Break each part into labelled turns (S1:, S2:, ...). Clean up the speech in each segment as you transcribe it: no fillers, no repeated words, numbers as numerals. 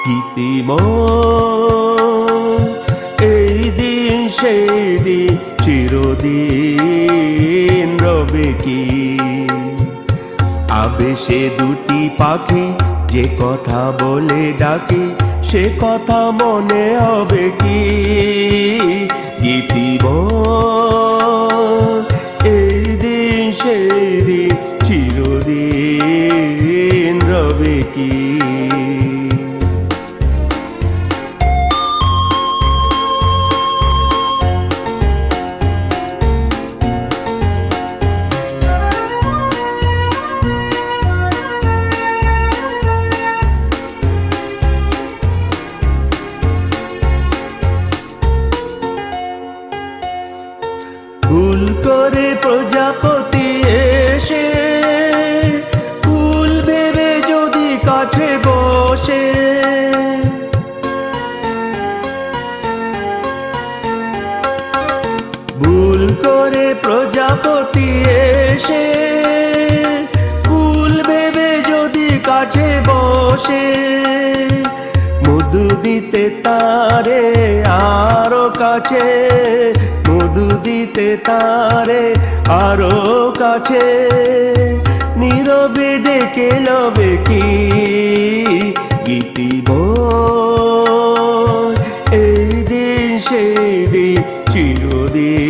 S1: গীতিময় এই দিন সেই দিন চিরদিন রবে কি আবেশে দুটি পাখি যে কথা বলে ডাকে সে কথা মনে হবে কি গীতিময় এই দিন সেই দিন চিরদিন রবে কি ভুল করে প্রজাপতি এসে ফুল ভেবে যদি কাছে বসে ভুল করে প্রজাপতি এসে ফুল ভেবে যদি কাছে বসে মধু দিতে তারে আরো কাছে মধু দিতে তারে আরো কাছে নীরবে ডেকে লবে কি গীতিময় এই দিন সেই দিন চিরদিন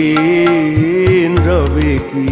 S1: রবে কি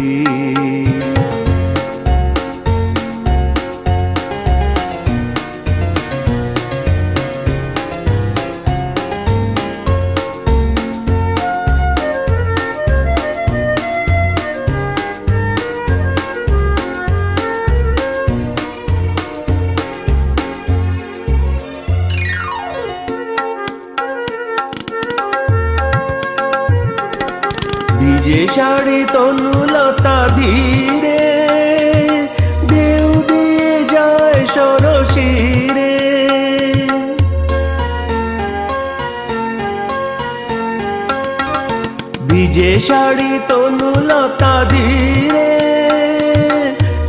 S1: ভিজে শাড়ি তনুলতা ধীরে ঢেউ দিয়ে যায় সরসিরে ভিজে শাড়ি তনুলতা ধীরে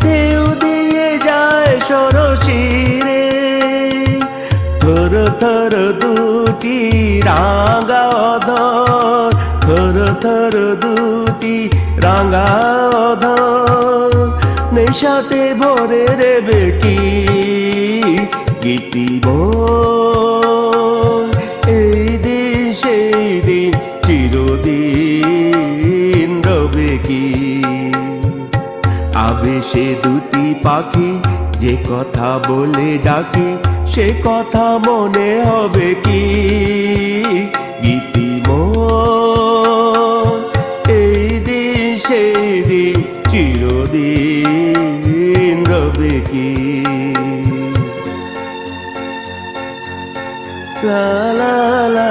S1: ঢেউ দিয়ে যায় সরসিরে থর থর দুটি রাঙা অধর থর থর দুটি রাঙা অধর নেশাতে ভরে দেবে কি গীতিময় এই দিন সেই দিন চিরদিন রবে কি আবেশে দুটি পাখি যে কথা বলে ডাকে সে কথা মনে হবে কি গীতিময় এই দিন সেই দিন চিরদিন রবে কি লা লা লা